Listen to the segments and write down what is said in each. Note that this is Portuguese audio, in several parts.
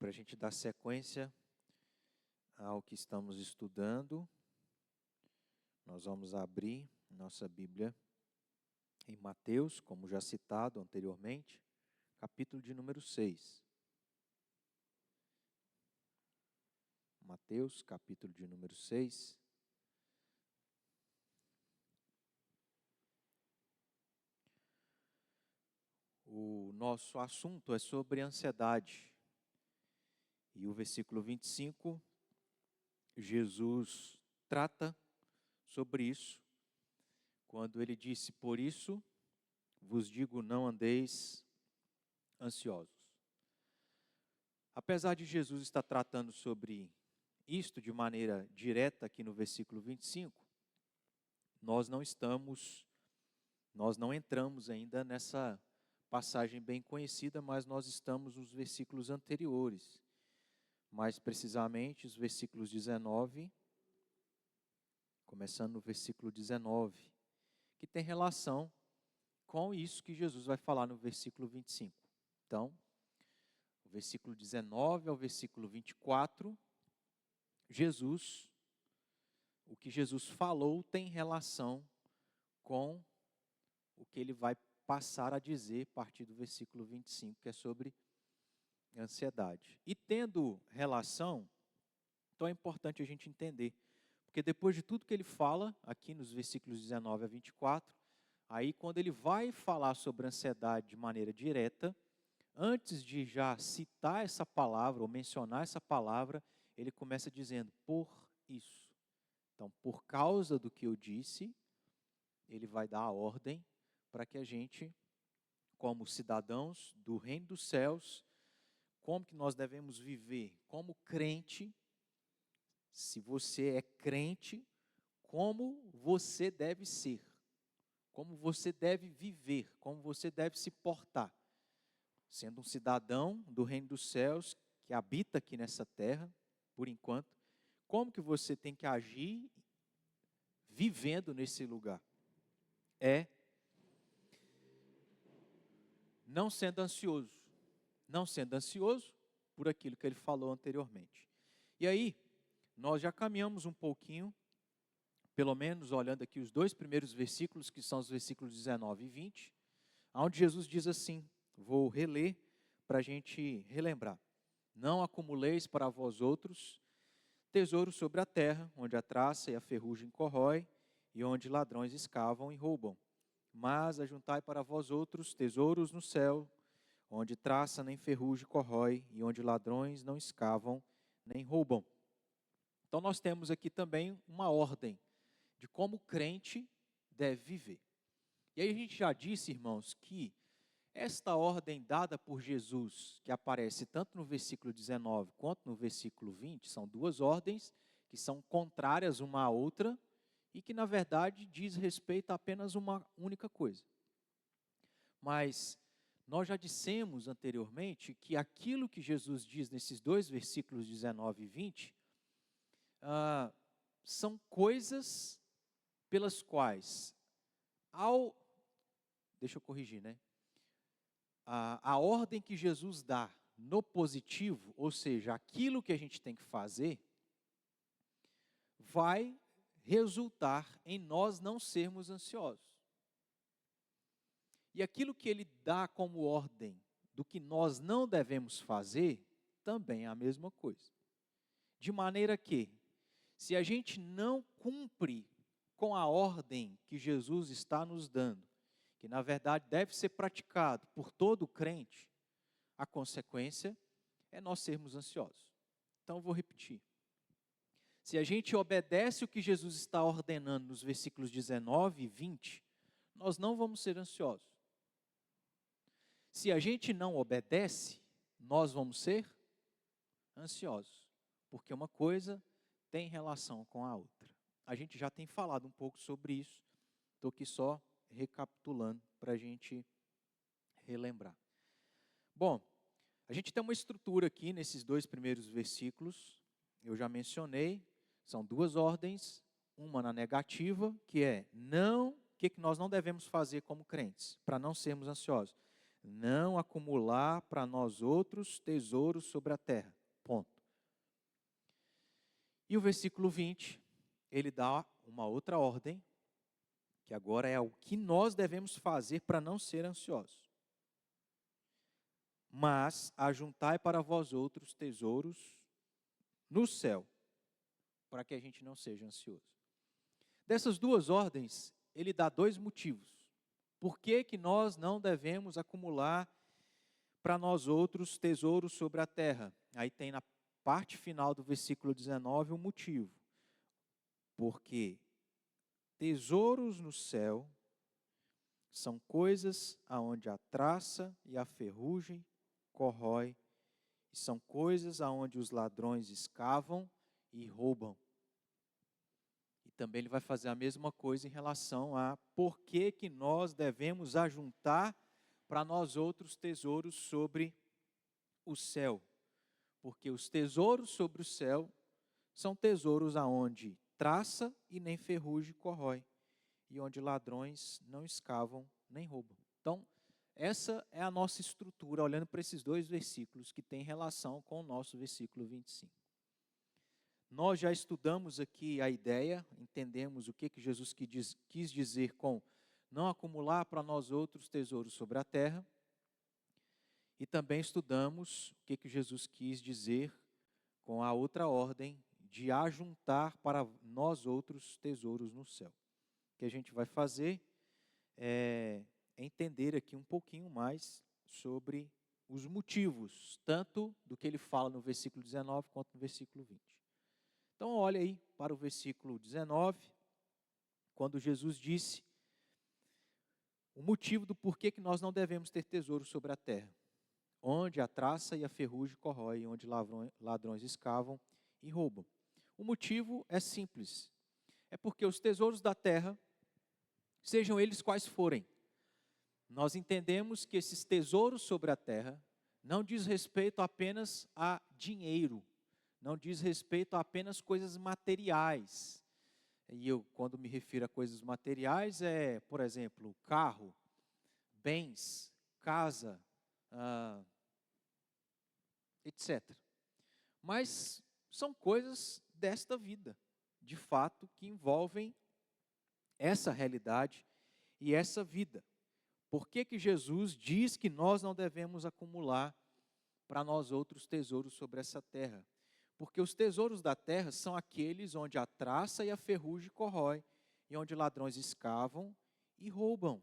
Para a gente dar sequência ao que estamos estudando, nós vamos abrir nossa Bíblia em Mateus, como já citado anteriormente, capítulo de número 6. Mateus, capítulo de número 6. O nosso assunto é sobre ansiedade. E o versículo 25, Jesus trata sobre isso, quando ele disse: por isso vos digo, não andeis ansiosos. Apesar de Jesus estar tratando sobre isto de maneira direta aqui no versículo 25, nós não entramos ainda nessa passagem bem conhecida, mas nós estamos nos versículos anteriores. Mais precisamente, os versículos 19, começando no versículo 19, que tem relação com isso que Jesus vai falar no versículo 25. Então, o versículo 19 ao versículo 24, o que Jesus falou tem relação com o que ele vai passar a dizer a partir do versículo 25, que é sobre ansiedade. E tendo relação, então é importante a gente entender, porque depois de tudo que ele fala, aqui nos versículos 19 a 24, aí quando ele vai falar sobre ansiedade de maneira direta, antes de já citar essa palavra, ou mencionar essa palavra, ele começa dizendo, por isso. Então, por causa do que eu disse, ele vai dar a ordem para que a gente, como cidadãos do reino dos céus, como que nós devemos viver como crente. Se você é crente, como você deve ser, como você deve viver, como você deve se portar, sendo um cidadão do reino dos céus que habita aqui nessa terra, por enquanto, como que você tem que agir vivendo nesse lugar? Não sendo ansioso por aquilo que ele falou anteriormente. E aí, nós já caminhamos um pouquinho, pelo menos olhando aqui os dois primeiros versículos, que são os versículos 19 e 20, onde Jesus diz assim, vou reler para a gente relembrar. Não acumuleis para vós outros tesouros sobre a terra, onde a traça e a ferrugem corrói, e onde ladrões escavam e roubam. Mas ajuntai para vós outros tesouros no céu, onde traça nem ferrugem corrói, e onde ladrões não escavam nem roubam. Então nós temos aqui também uma ordem de como o crente deve viver. E aí a gente já disse, irmãos, que esta ordem dada por Jesus, que aparece tanto no versículo 19 quanto no versículo 20, são duas ordens que são contrárias uma à outra e que, na verdade, diz respeito a apenas uma única coisa. Mas nós já dissemos anteriormente que aquilo que Jesus diz nesses dois versículos 19 e 20 são coisas pelas quais, deixa eu corrigir, né? A ordem que Jesus dá no positivo, ou seja, aquilo que a gente tem que fazer, vai resultar em nós não sermos ansiosos. E aquilo que ele dá como ordem do que nós não devemos fazer, também é a mesma coisa. De maneira que, se a gente não cumpre com a ordem que Jesus está nos dando, que na verdade deve ser praticado por todo crente, a consequência é nós sermos ansiosos. Então eu vou repetir. Se a gente obedece o que Jesus está ordenando nos versículos 19 e 20, nós não vamos ser ansiosos. Se a gente não obedece, nós vamos ser ansiosos, porque uma coisa tem relação com a outra. A gente já tem falado um pouco sobre isso, estou aqui só recapitulando para a gente relembrar. Bom, a gente tem uma estrutura aqui nesses dois primeiros versículos, eu já mencionei, são duas ordens, uma na negativa, que é o que nós não devemos fazer como crentes, para não sermos ansiosos. não acumular para nós outros tesouros sobre a terra. Ponto. E o versículo 20, ele dá uma outra ordem, que agora é o que nós devemos fazer para não ser ansiosos. Mas ajuntai para vós outros tesouros no céu, para que a gente não seja ansioso. Dessas duas ordens, ele dá dois motivos. Por que que nós não devemos acumular para nós outros tesouros sobre a terra? Aí tem na parte final do versículo 19 o motivo. Porque tesouros no céu são coisas aonde a traça e a ferrugem corrói, e são coisas aonde os ladrões escavam e roubam. E também ele vai fazer a mesma coisa em relação a por que que nós devemos ajuntar para nós outros tesouros sobre o céu. Porque os tesouros sobre o céu são tesouros aonde traça e nem ferrugem corrói, e onde ladrões não escavam nem roubam. Então, essa é a nossa estrutura, olhando para esses dois versículos, que tem relação com o nosso versículo 25. Nós já estudamos aqui a ideia, entendemos o que Jesus quis dizer com não acumular para nós outros tesouros sobre a terra, e também estudamos o que Jesus quis dizer com a outra ordem de ajuntar para nós outros tesouros no céu. O que a gente vai fazer é entender aqui um pouquinho mais sobre os motivos, tanto do que ele fala no versículo 19 quanto no versículo 20. Então, olha aí para o versículo 19, quando Jesus disse o motivo do porquê que nós não devemos ter tesouro sobre a terra, onde a traça e a ferrugem corroem, onde ladrões escavam e roubam. O motivo é simples, é porque os tesouros da terra, sejam eles quais forem, nós entendemos que esses tesouros sobre a terra não diz respeito apenas a dinheiro, não diz respeito a apenas coisas materiais. E eu, quando me refiro a coisas materiais, por exemplo, carro, bens, casa, etc. Mas são coisas desta vida, de fato, que envolvem essa realidade e essa vida. Por que que Jesus diz que nós não devemos acumular para nós outros tesouros sobre essa terra? Porque os tesouros da terra são aqueles onde a traça e a ferrugem corrói, e onde ladrões escavam e roubam.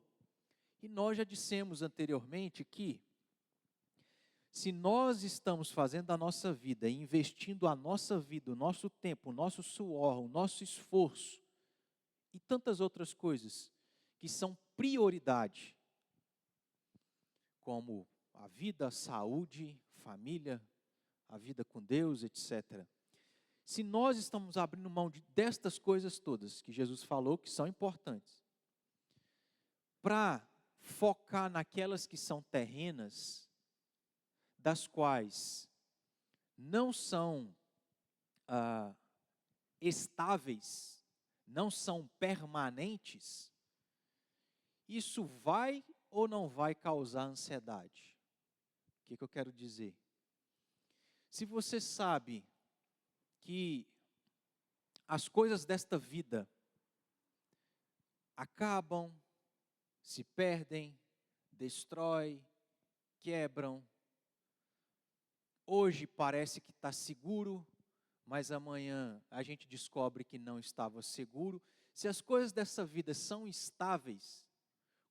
E nós já dissemos anteriormente que, se nós estamos fazendo a nossa vida, investindo a nossa vida, o nosso tempo, o nosso suor, o nosso esforço, e tantas outras coisas que são prioridade, como a vida, a saúde, família, a vida com Deus, etc. Se nós estamos abrindo mão destas coisas todas que Jesus falou que são importantes, para focar naquelas que são terrenas, das quais não são estáveis, não são permanentes, isso vai ou não vai causar ansiedade? O que eu quero dizer? Se você sabe que as coisas desta vida acabam, se perdem, destrói, quebram, hoje parece que está seguro, mas amanhã a gente descobre que não estava seguro. Se as coisas dessa vida são estáveis,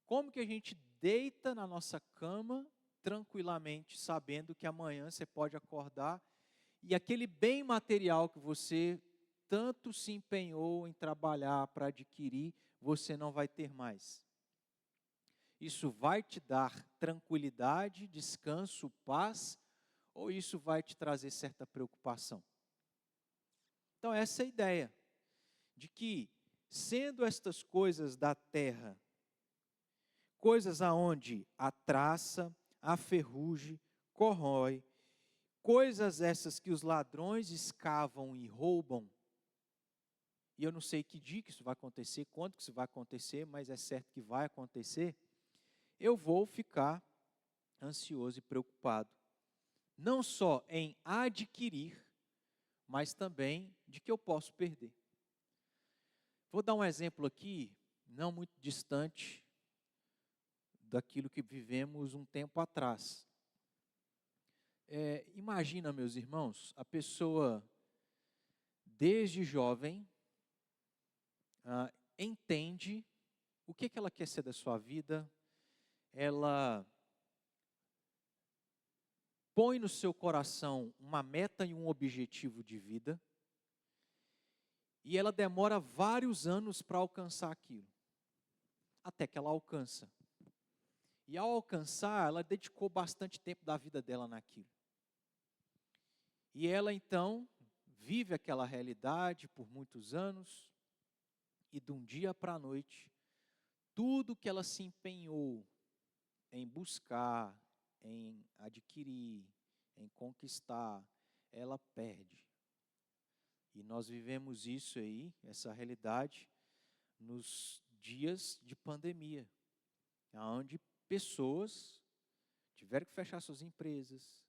como que a gente deita na nossa cama tranquilamente, sabendo que amanhã você pode acordar e aquele bem material que você tanto se empenhou em trabalhar para adquirir, você não vai ter mais? Isso vai te dar tranquilidade, descanso, paz, ou isso vai te trazer certa preocupação? Então essa é a ideia, de que sendo estas coisas da terra, coisas aonde a traça, a ferrugem corrói, coisas essas que os ladrões escavam e roubam, e eu não sei que dia que isso vai acontecer, quando que isso vai acontecer, mas é certo que vai acontecer, eu vou ficar ansioso e preocupado, não só em adquirir, mas também de que eu posso perder. Vou dar um exemplo aqui, não muito distante daquilo que vivemos um tempo atrás. Imagina, meus irmãos, a pessoa, desde jovem, entende o que ela quer ser da sua vida, ela põe no seu coração uma meta e um objetivo de vida, e ela demora vários anos para alcançar aquilo, até que ela alcança. E ao alcançar, ela dedicou bastante tempo da vida dela naquilo. E ela então vive aquela realidade por muitos anos, e de um dia para a noite, tudo que ela se empenhou em buscar, em adquirir, em conquistar, ela perde. E nós vivemos isso aí, essa realidade, nos dias de pandemia, onde pessoas tiveram que fechar suas empresas,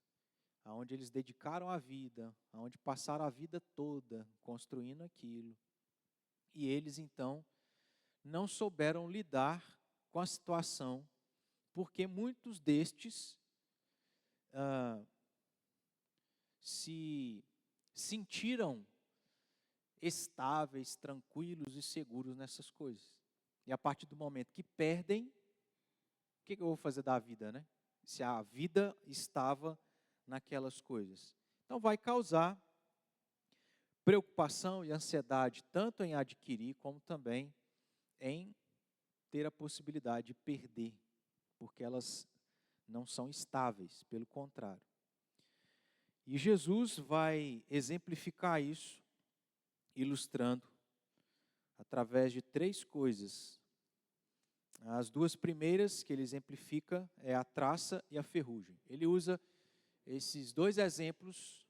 onde eles dedicaram a vida, onde passaram a vida toda construindo aquilo. E eles, então, não souberam lidar com a situação, porque muitos destes se sentiram estáveis, tranquilos e seguros nessas coisas. E a partir do momento que perdem, o que eu vou fazer da vida, né? Se a vida estava naquelas coisas. Então vai causar preocupação e ansiedade, tanto em adquirir, como também em ter a possibilidade de perder, porque elas não são estáveis, pelo contrário. E Jesus vai exemplificar isso, ilustrando através de 3 coisas. As 2 primeiras que ele exemplifica é a traça e a ferrugem. Ele usa esses 2 exemplos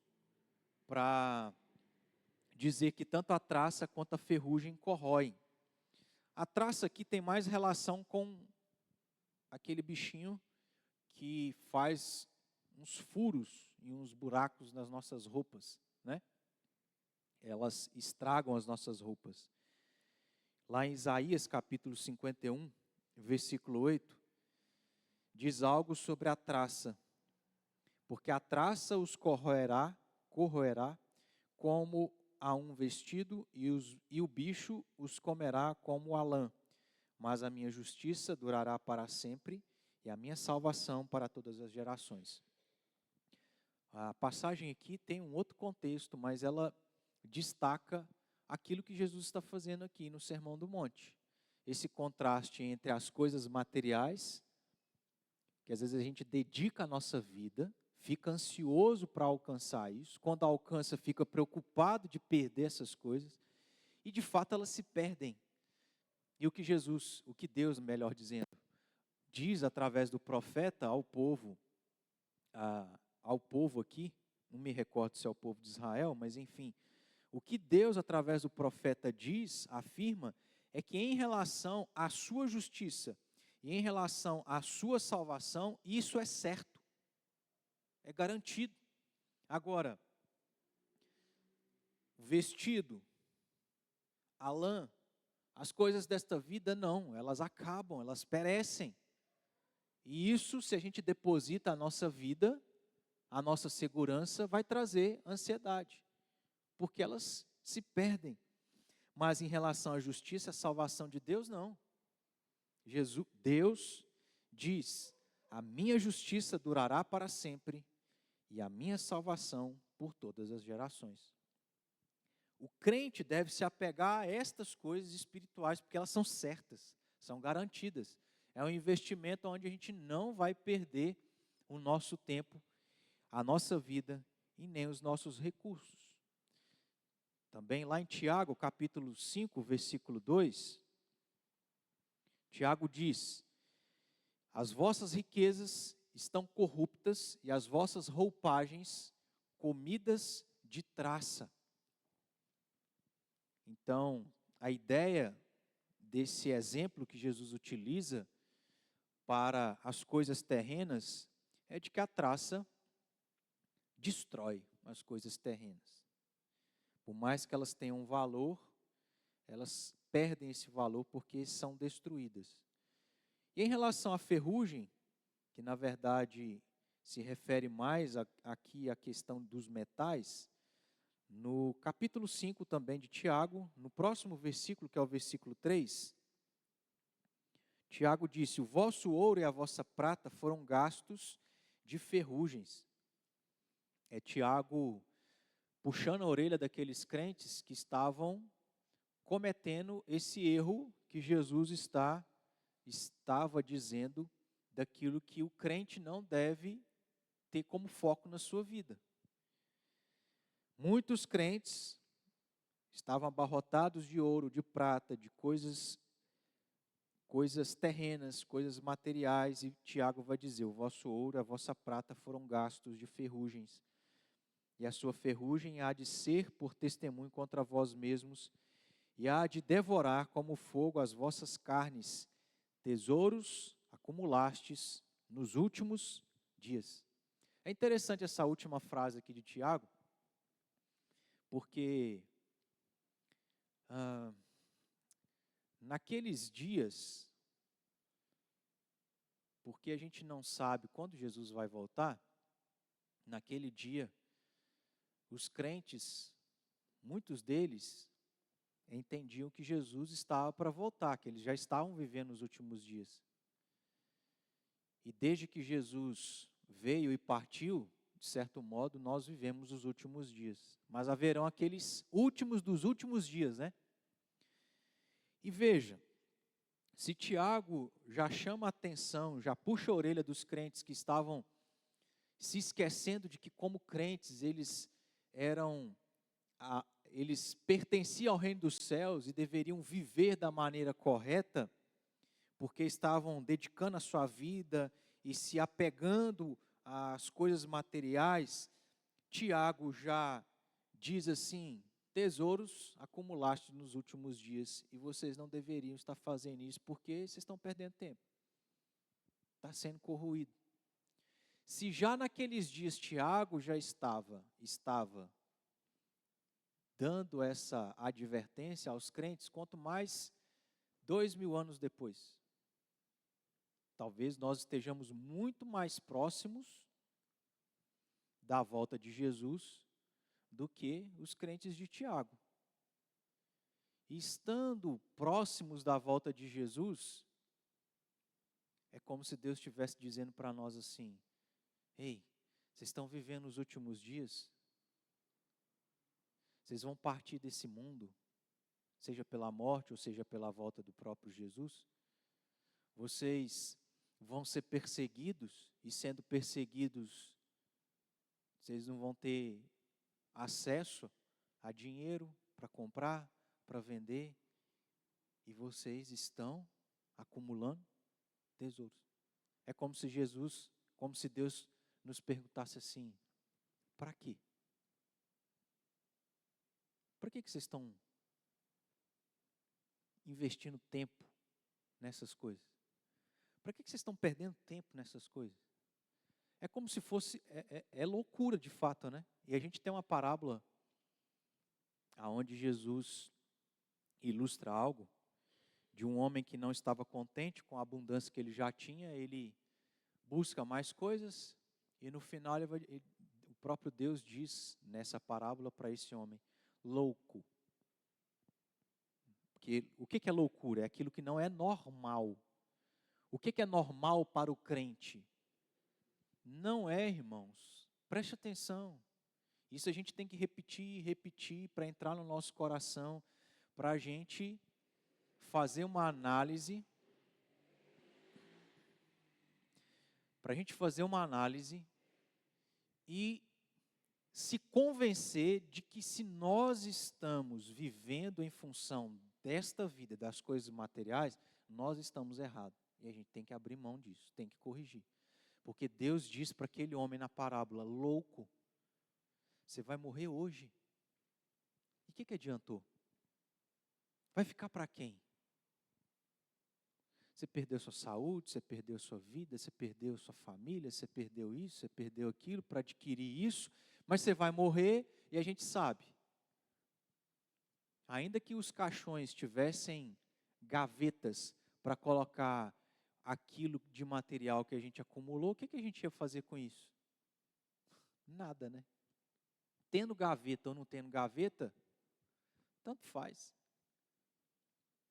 para dizer que tanto a traça quanto a ferrugem corroem. A traça aqui tem mais relação com aquele bichinho que faz uns furos e uns buracos nas nossas roupas, né? Elas estragam as nossas roupas. Lá em Isaías capítulo 51, versículo 8, diz algo sobre a traça. Porque a traça os corroerá como a um vestido, e o bicho os comerá como a lã. Mas a minha justiça durará para sempre, e a minha salvação para todas as gerações. A passagem aqui tem um outro contexto, mas ela destaca aquilo que Jesus está fazendo aqui no Sermão do Monte. Esse contraste entre as coisas materiais, que às vezes a gente dedica a nossa vida, fica ansioso para alcançar isso, quando alcança fica preocupado de perder essas coisas, e de fato elas se perdem. E o que Deus, melhor dizendo, diz através do profeta ao povo aqui, não me recordo se é o povo de Israel, mas enfim, o que Deus através do profeta diz, afirma, é que em relação à sua justiça e em relação à sua salvação, isso é certo, é garantido. Agora, o vestido, a lã, as coisas desta vida não, elas acabam, elas perecem. E isso, se a gente deposita a nossa vida, a nossa segurança, vai trazer ansiedade, porque elas se perdem. Mas em relação à justiça, a salvação de Deus, não. Deus diz: a minha justiça durará para sempre e a minha salvação por todas as gerações. O crente deve se apegar a estas coisas espirituais, porque elas são certas, são garantidas. É um investimento onde a gente não vai perder o nosso tempo, a nossa vida e nem os nossos recursos. Também lá em Tiago, capítulo 5, versículo 2, Tiago diz: as vossas riquezas estão corruptas e as vossas roupagens comidas de traça. Então, a ideia desse exemplo que Jesus utiliza para as coisas terrenas é de que a traça destrói as coisas terrenas. Por mais que elas tenham valor, elas perdem esse valor porque são destruídas. E em relação à ferrugem, que na verdade se refere mais aqui à questão dos metais, no capítulo 5 também de Tiago, no próximo versículo, que é o versículo 3, Tiago disse: o vosso ouro e a vossa prata foram gastos de ferrugens. É Tiago puxando a orelha daqueles crentes que estavam cometendo esse erro que Jesus estava dizendo daquilo que o crente não deve ter como foco na sua vida. Muitos crentes estavam abarrotados de ouro, de prata, de coisas terrenas, coisas materiais, e Tiago vai dizer: o vosso ouro e a vossa prata foram gastos de ferrugens, e a sua ferrugem há de ser por testemunho contra vós mesmos, e há de devorar como fogo as vossas carnes, tesouros acumulastes nos últimos dias. É interessante essa última frase aqui de Tiago, porque naqueles dias, porque a gente não sabe quando Jesus vai voltar, naquele dia, os crentes, muitos deles, entendiam que Jesus estava para voltar, que eles já estavam vivendo os últimos dias. E desde que Jesus veio e partiu, de certo modo, nós vivemos os últimos dias. Mas haverão aqueles últimos dos últimos dias, né? E veja, se Tiago já chama a atenção, já puxa a orelha dos crentes que estavam se esquecendo de que como crentes eles eles pertenciam ao reino dos céus e deveriam viver da maneira correta, porque estavam dedicando a sua vida e se apegando às coisas materiais, Tiago já diz assim: tesouros acumulaste nos últimos dias, e vocês não deveriam estar fazendo isso, porque vocês estão perdendo tempo. Está sendo corroído. Se já naqueles dias Tiago já estava dando essa advertência aos crentes, quanto mais 2000 anos depois. Talvez nós estejamos muito mais próximos da volta de Jesus do que os crentes de Tiago. E estando próximos da volta de Jesus, é como se Deus estivesse dizendo para nós assim: ei, vocês estão vivendo os últimos dias? Vocês vão partir desse mundo, seja pela morte ou seja pela volta do próprio Jesus? Vocês vão ser perseguidos, e sendo perseguidos, vocês não vão ter acesso a dinheiro para comprar, para vender, e vocês estão acumulando tesouros. É como se Deus nos perguntasse assim: para quê? Para que vocês estão investindo tempo nessas coisas? Para que vocês estão perdendo tempo nessas coisas? É como se fosse, é loucura de fato, né? E a gente tem uma parábola onde Jesus ilustra algo de um homem que não estava contente com a abundância que ele já tinha, ele busca mais coisas, e no final o próprio Deus diz nessa parábola para esse homem: louco. Porque o que é loucura? É aquilo que não é normal. O que é normal para o crente? Não é, irmãos. Preste atenção. Isso a gente tem que repetir e repetir para entrar no nosso coração, para a gente fazer uma análise, e se convencer de que se nós estamos vivendo em função desta vida, das coisas materiais, nós estamos errados. E a gente tem que abrir mão disso, tem que corrigir. Porque Deus diz para aquele homem na parábola: louco, você vai morrer hoje. E o que adiantou? Vai ficar para quem? Você perdeu sua saúde, você perdeu sua vida, você perdeu sua família, você perdeu isso, você perdeu aquilo para adquirir isso, mas você vai morrer e a gente sabe. Ainda que os caixões tivessem gavetas para colocar aquilo de material que a gente acumulou, o que a gente ia fazer com isso? Nada, né? Tendo gaveta ou não tendo gaveta, tanto faz.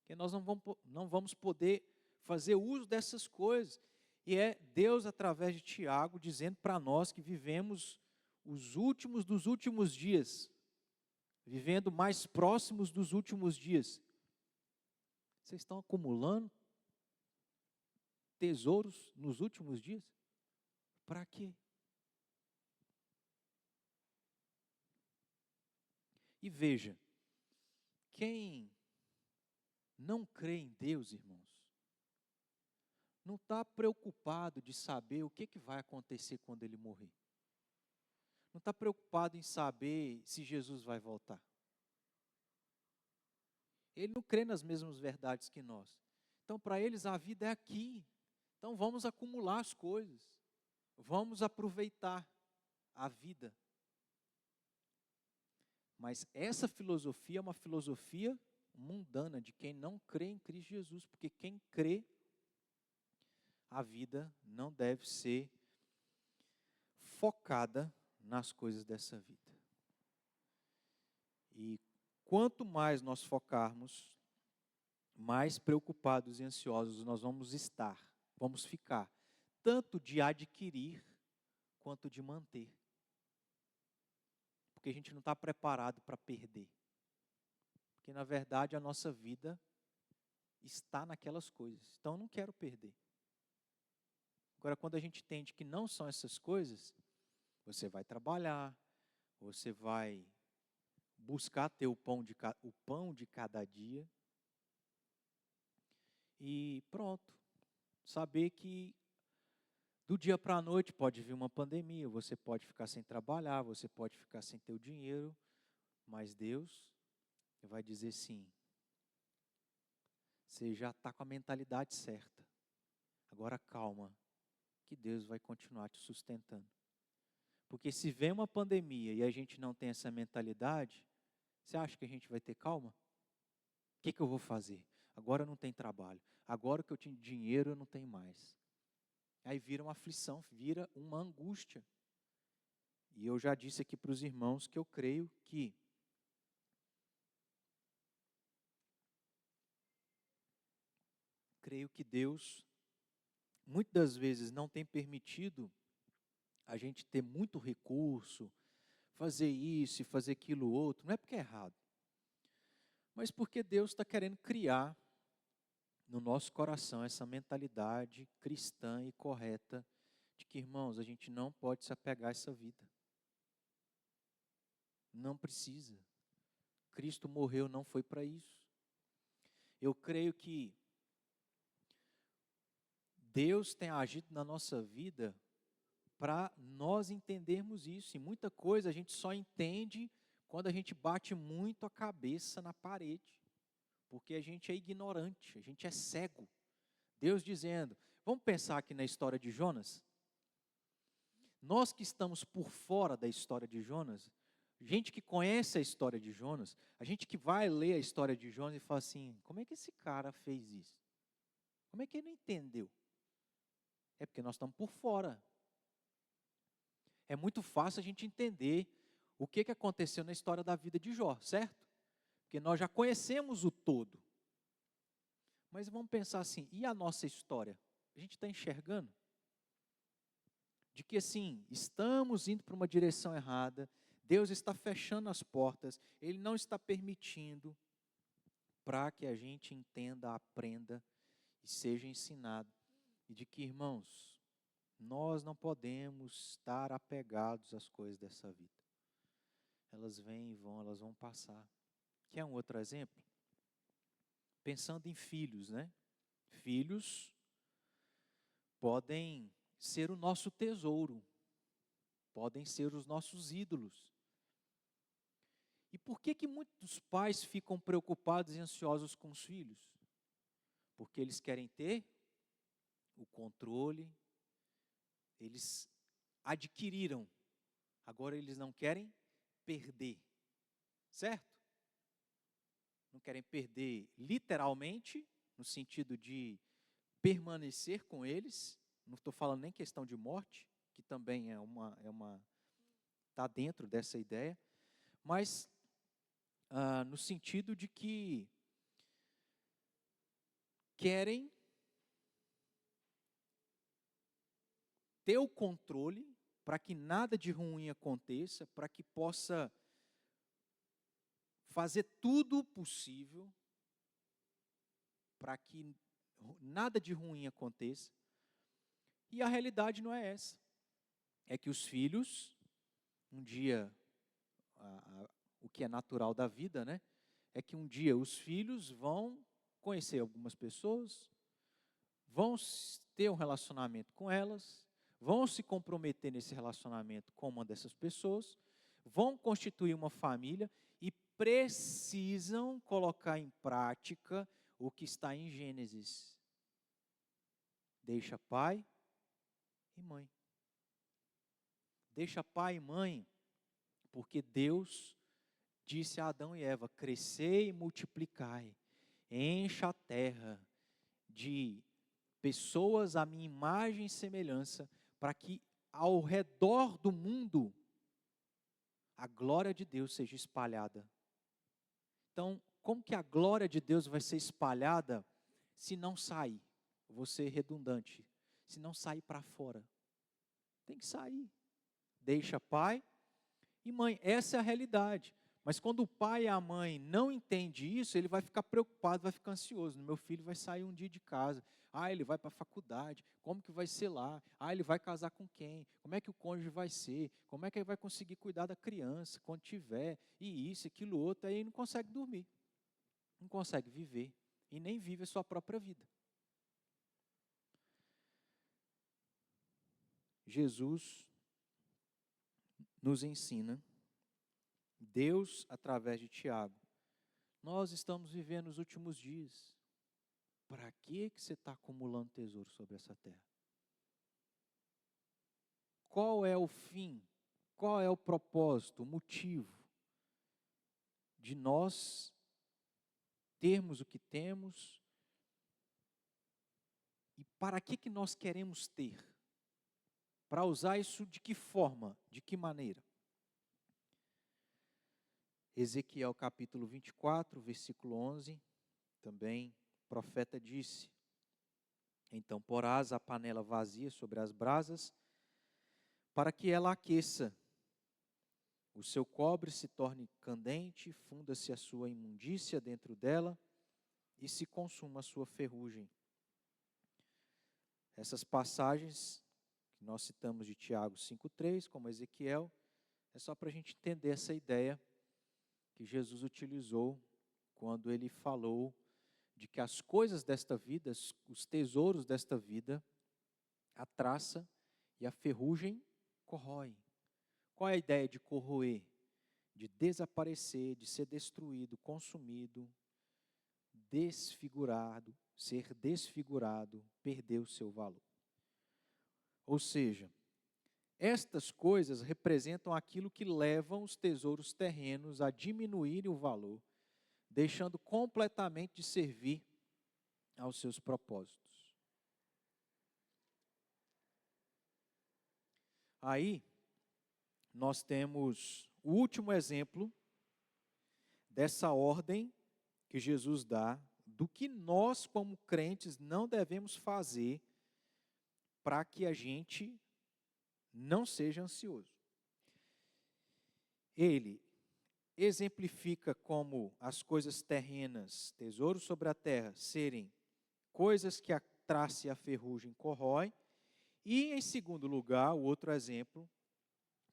Porque nós não vamos poder fazer uso dessas coisas. E é Deus, através de Tiago, dizendo para nós que vivemos os últimos dos últimos dias, vivendo mais próximos dos últimos dias. Vocês estão acumulando tesouros nos últimos dias? Para quê? E veja, quem não crê em Deus, irmãos, não está preocupado de saber o que vai acontecer quando ele morrer. Não está preocupado em saber se Jesus vai voltar. Ele não crê nas mesmas verdades que nós. Então, para eles, a vida é aqui. Então, vamos acumular as coisas. Vamos aproveitar a vida. Mas essa filosofia é uma filosofia mundana, de quem não crê em Cristo Jesus. Porque quem crê, a vida não deve ser focada nas coisas dessa vida. E quanto mais nós focarmos, mais preocupados e ansiosos nós vamos ficar, tanto de adquirir quanto de manter. Porque a gente não está preparado para perder. Porque na verdade a nossa vida está naquelas coisas. Então eu não quero perder. Agora, quando a gente entende que não são essas coisas, você vai trabalhar, você vai buscar ter o pão de cada dia. E pronto. Saber que do dia para a noite pode vir uma pandemia, você pode ficar sem trabalhar, você pode ficar sem ter o dinheiro, mas Deus vai dizer sim. Você já está com a mentalidade certa. Agora calma, que Deus vai continuar te sustentando. Porque se vem uma pandemia e a gente não tem essa mentalidade, você acha que a gente vai ter calma? O que eu vou fazer? Agora não tem trabalho. Agora que eu tinha dinheiro, eu não tenho mais. Aí vira uma aflição, vira uma angústia. E eu já disse aqui para os irmãos que eu creio que Deus, muitas das vezes, não tem permitido a gente ter muito recurso, fazer isso e fazer aquilo outro. Não é porque é errado, mas porque Deus está querendo criar no nosso coração essa mentalidade cristã e correta de que, irmãos, a gente não pode se apegar a essa vida. Não precisa. Cristo morreu, não foi para isso. Eu creio que Deus tem agido na nossa vida para nós entendermos isso. E muita coisa a gente só entende quando a gente bate muito a cabeça na parede. Porque a gente é ignorante, a gente é cego. Deus dizendo, vamos pensar aqui na história de Jonas? Nós que estamos por fora da história de Jonas, gente que conhece a história de Jonas, a gente que vai ler a história de Jonas e fala assim, como é que esse cara fez isso? Como é que ele não entendeu? É porque nós estamos por fora. É muito fácil a gente entender o que aconteceu na história da vida de Jó, certo? Porque nós já conhecemos o todo. Mas vamos pensar assim, e a nossa história? A gente está enxergando? De que assim, estamos indo para uma direção errada, Deus está fechando as portas, Ele não está permitindo para que a gente entenda, aprenda e seja ensinado. E de que, irmãos, nós não podemos estar apegados às coisas dessa vida. Elas vêm e vão, elas vão passar. Quer um outro exemplo? Pensando em filhos, né? Filhos podem ser o nosso tesouro, podem ser os nossos ídolos. E por que muitos pais ficam preocupados e ansiosos com os filhos? Porque eles querem ter o controle, eles adquiriram, agora eles não querem perder, certo? Não querem perder literalmente, no sentido de permanecer com eles, não estou falando nem questão de morte, que também está dentro dessa ideia, mas no sentido de que querem ter o controle para que nada de ruim aconteça, para que possa fazer tudo possível para que nada de ruim aconteça. E a realidade não é essa. É que os filhos, um dia, o que é natural da vida, né? É que um dia os filhos vão conhecer algumas pessoas, vão ter um relacionamento com elas, vão se comprometer nesse relacionamento com uma dessas pessoas, vão constituir uma família e precisam colocar em prática o que está em Gênesis. Deixa pai e mãe. Deixa pai e mãe, porque Deus disse a Adão e Eva: crescei e multiplicai, encha a terra de pessoas à minha imagem e semelhança, para que ao redor do mundo a glória de Deus seja espalhada. Então, como que a glória de Deus vai ser espalhada se não sair? Vou ser redundante. Se não sair para fora. Tem que sair. Deixa pai e mãe. Essa é a realidade. Mas quando o pai e a mãe não entendem isso, ele vai ficar preocupado, vai ficar ansioso. Meu filho vai sair um dia de casa. Ele vai para a faculdade. Como que vai ser lá? Ele vai casar com quem? Como é que o cônjuge vai ser? Como é que ele vai conseguir cuidar da criança quando tiver? E isso, aquilo, outro. Aí ele não consegue dormir. Não consegue viver. E nem vive a sua própria vida. Jesus nos ensina, Deus através de Tiago, nós estamos vivendo os últimos dias. Para que você está acumulando tesouro sobre essa terra? Qual é o fim? Qual é o propósito, o motivo de nós termos o que temos? E para que nós queremos ter? Para usar isso de que forma? De que maneira? Ezequiel capítulo 24, versículo 11, também o profeta disse: então porás a panela vazia sobre as brasas, para que ela aqueça. O seu cobre se torne candente, funda-se a sua imundícia dentro dela e se consuma a sua ferrugem. Essas passagens que nós citamos de Tiago 5,3, como Ezequiel, é só para a gente entender essa ideia que Jesus utilizou quando ele falou de que as coisas desta vida, os tesouros desta vida, a traça e a ferrugem corroem. Qual é a ideia de corroer? De desaparecer, de ser destruído, consumido, desfigurado, ser desfigurado, perder o seu valor. Ou seja, estas coisas representam aquilo que levam os tesouros terrenos a diminuírem o valor, deixando completamente de servir aos seus propósitos. Aí, nós temos o último exemplo dessa ordem que Jesus dá, do que nós, como crentes, não devemos fazer para que a gente não seja ansioso. Ele exemplifica como as coisas terrenas, tesouros sobre a terra, serem coisas que a traça e a ferrugem corroem, e, em segundo lugar, o outro exemplo,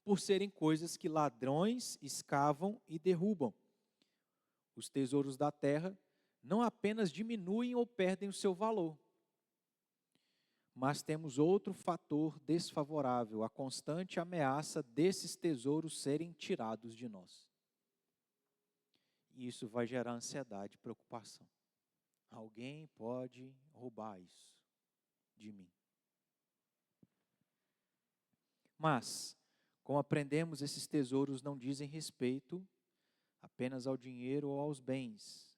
por serem coisas que ladrões escavam e derrubam. Os tesouros da terra não apenas diminuem ou perdem o seu valor, mas temos outro fator desfavorável, a constante ameaça desses tesouros serem tirados de nós. E isso vai gerar ansiedade e preocupação. Alguém pode roubar isso de mim. Mas, como aprendemos, esses tesouros não dizem respeito apenas ao dinheiro ou aos bens.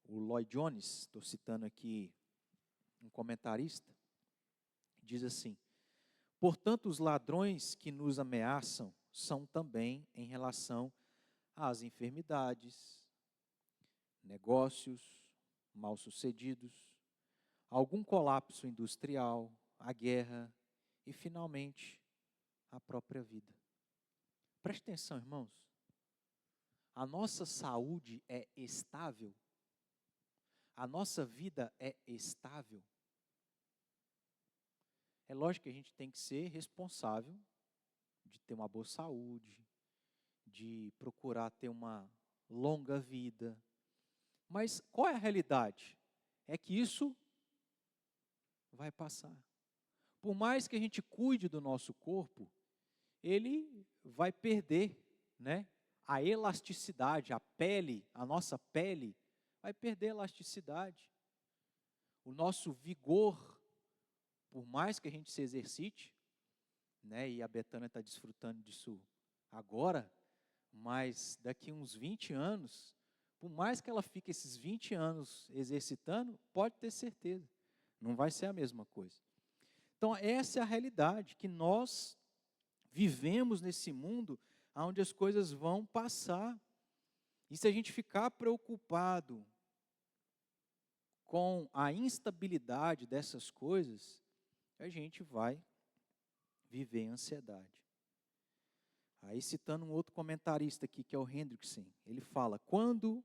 O Lloyd Jones, estou citando aqui um comentarista, diz assim: portanto, os ladrões que nos ameaçam são também em relação às enfermidades, negócios mal-sucedidos, algum colapso industrial, a guerra e, finalmente, a própria vida. Preste atenção, irmãos. A nossa saúde é estável? A nossa vida é estável? É lógico que a gente tem que ser responsável de ter uma boa saúde, de procurar ter uma longa vida. Mas qual é a realidade? É que isso vai passar. Por mais que a gente cuide do nosso corpo, ele vai perder, né, a elasticidade, a pele, a nossa pele vai perder a elasticidade. O nosso vigor, por mais que a gente se exercite, né, e a Betânia está desfrutando disso agora, mas daqui uns 20 anos, por mais que ela fique esses 20 anos exercitando, pode ter certeza, não vai ser a mesma coisa. Então, essa é a realidade, que nós vivemos nesse mundo onde as coisas vão passar. E se a gente ficar preocupado com a instabilidade dessas coisas, a gente vai viver em ansiedade. Aí, citando um outro comentarista aqui, que é o Hendrickson, ele fala: quando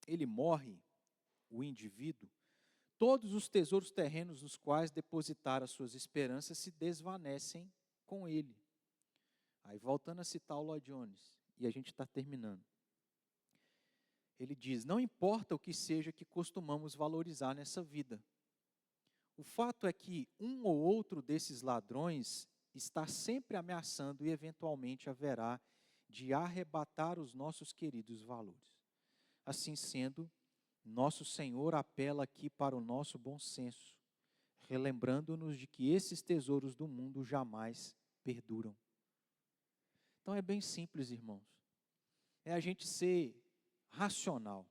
ele morre, o indivíduo, todos os tesouros terrenos nos quais depositara suas esperanças se desvanecem com ele. Aí, voltando a citar o Lloyd Jones, e a gente está terminando. Ele diz: não importa o que seja que costumamos valorizar nessa vida. O fato é que um ou outro desses ladrões está sempre ameaçando e eventualmente haverá de arrebatar os nossos queridos valores. Assim sendo, nosso Senhor apela aqui para o nosso bom senso, relembrando-nos de que esses tesouros do mundo jamais perduram. Então é bem simples, irmãos. É a gente ser racional.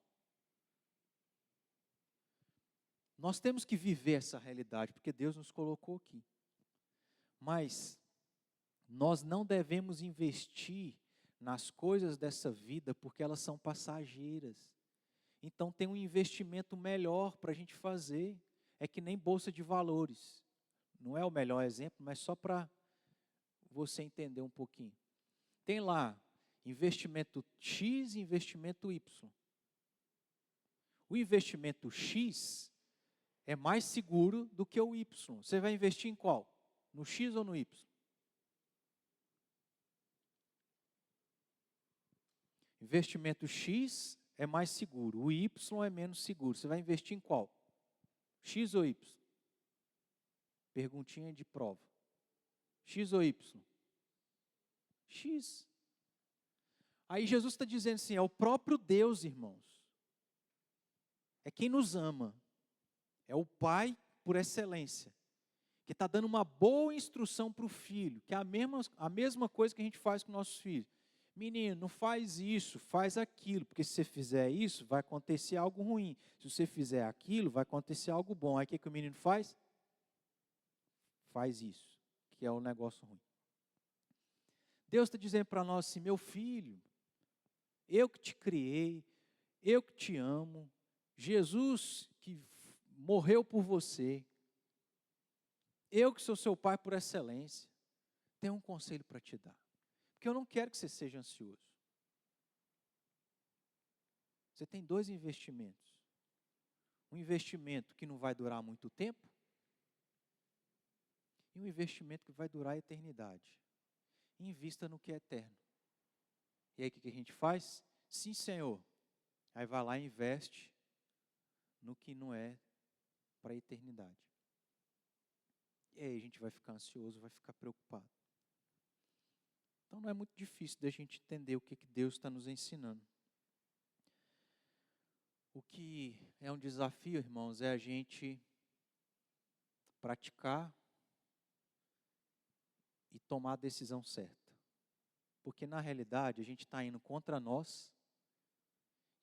Nós temos que viver essa realidade, porque Deus nos colocou aqui. Mas nós não devemos investir nas coisas dessa vida, porque elas são passageiras. Então tem um investimento melhor para a gente fazer. É que nem bolsa de valores. Não é o melhor exemplo, mas só para você entender um pouquinho. Tem lá investimento X e investimento Y. O investimento X é mais seguro do que o Y. Você vai investir em qual? No X ou no Y? Investimento X é mais seguro, o Y é menos seguro. Você vai investir em qual? X ou Y? Perguntinha de prova. X ou Y? X. Aí Jesus está dizendo assim, é o próprio Deus, irmãos. É quem nos ama. É o Pai por excelência. Que está dando uma boa instrução para o filho, que é a mesma coisa que a gente faz com nossos filhos. Menino, não faz isso, faz aquilo, porque se você fizer isso, vai acontecer algo ruim. Se você fizer aquilo, vai acontecer algo bom. Aí o que o menino faz? Faz isso, que é o negócio ruim. Deus está dizendo para nós assim, meu filho, eu que te criei, eu que te amo, Jesus que morreu por você, eu que sou seu pai por excelência, tenho um conselho para te dar. Porque eu não quero que você seja ansioso. Você tem dois investimentos. Um investimento que não vai durar muito tempo e um investimento que vai durar a eternidade. Invista no que é eterno. E aí o que a gente faz? Sim, Senhor. Aí vai lá e investe no que não é para a eternidade. E aí a gente vai ficar ansioso, vai ficar preocupado. Então não é muito difícil da gente entender o que Deus está nos ensinando. O que é um desafio, irmãos, é a gente praticar e tomar a decisão certa. Porque, na realidade, a gente está indo contra nós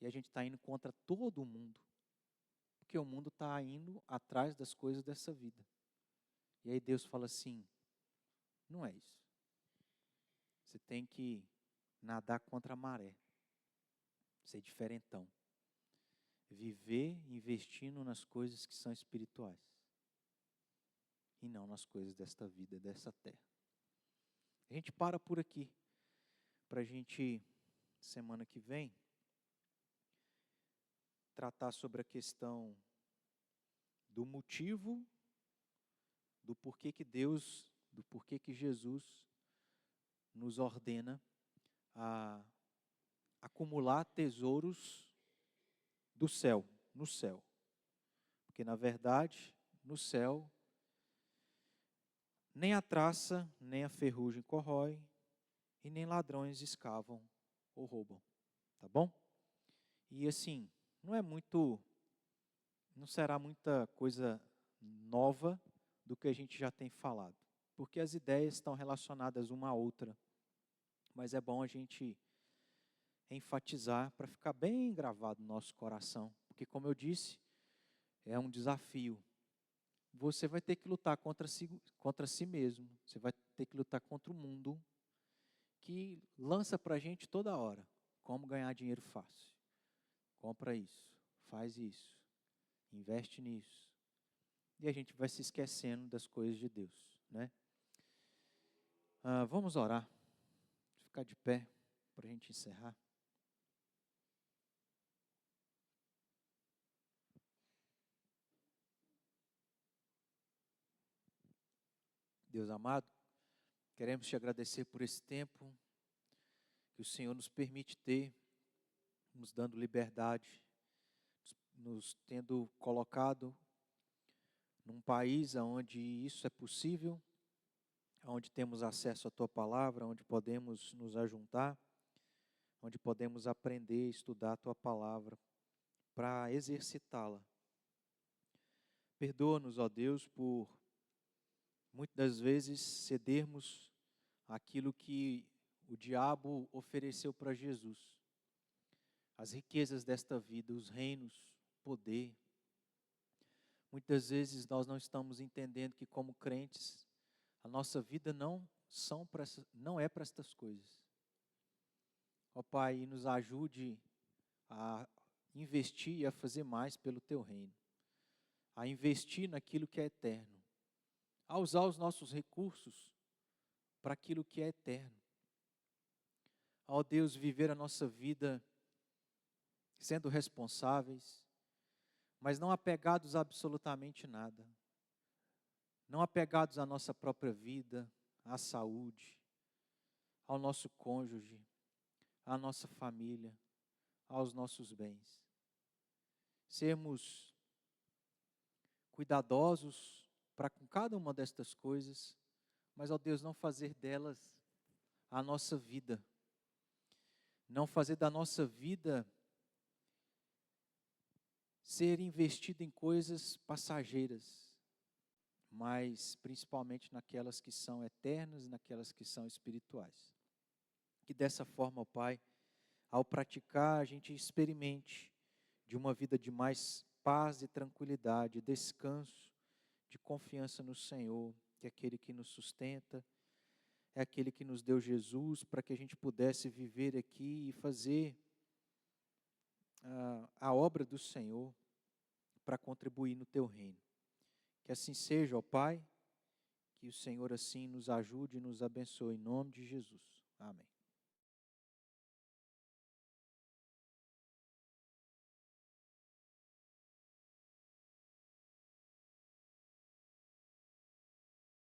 e a gente está indo contra todo mundo. Porque o mundo está indo atrás das coisas dessa vida. E aí Deus fala assim, não é isso. Você tem que nadar contra a maré. Ser diferentão. Viver investindo nas coisas que são espirituais. E não nas coisas desta vida, dessa terra. A gente para por aqui. Para a gente, semana que vem, tratar sobre a questão do motivo, do porquê que Deus, do porquê que Jesus nos ordena a acumular tesouros do céu, no céu. Porque, na verdade, no céu, nem a traça, nem a ferrugem corrói, e nem ladrões escavam ou roubam. Tá bom? E assim, não será muita coisa nova do que a gente já tem falado. Porque as ideias estão relacionadas uma à outra. Mas é bom a gente enfatizar para ficar bem gravado no nosso coração. Porque, como eu disse, é um desafio. Você vai ter que lutar contra si mesmo. Você vai ter que lutar contra o mundo que lança para a gente toda hora. Como ganhar dinheiro fácil. Compra isso, faz isso, investe nisso. E a gente vai se esquecendo das coisas de Deus, né? Vamos orar. Ficar de pé para a gente encerrar. Deus amado, queremos te agradecer por esse tempo que o Senhor nos permite ter, nos dando liberdade, nos tendo colocado num país onde isso é possível, onde temos acesso à Tua palavra, onde podemos nos ajuntar, onde podemos aprender, estudar a Tua palavra para exercitá-la. Perdoa-nos, ó Deus, por muitas das vezes cedermos aquilo que o diabo ofereceu para Jesus. As riquezas desta vida, os reinos, poder. Muitas vezes nós não estamos entendendo que, como crentes, a nossa vida não é para estas coisas. Ó Pai, nos ajude a investir e a fazer mais pelo Teu reino. A investir naquilo que é eterno. A usar os nossos recursos para aquilo que é eterno. Ó Deus, viver a nossa vida sendo responsáveis, mas não apegados a absolutamente nada. Não apegados à nossa própria vida, à saúde, ao nosso cônjuge, à nossa família, aos nossos bens. Sermos cuidadosos para com cada uma destas coisas, mas, ó Deus, não fazer delas a nossa vida. Não fazer da nossa vida ser investido em coisas passageiras, mas principalmente naquelas que são eternas e naquelas que são espirituais. Que dessa forma, ó Pai, ao praticar, a gente experimente de uma vida de mais paz e tranquilidade, descanso, de confiança no Senhor, que é aquele que nos sustenta, é aquele que nos deu Jesus para que a gente pudesse viver aqui e fazer a obra do Senhor para contribuir no Teu reino. Que assim seja, ó Pai, que o Senhor assim nos ajude e nos abençoe em nome de Jesus. Amém.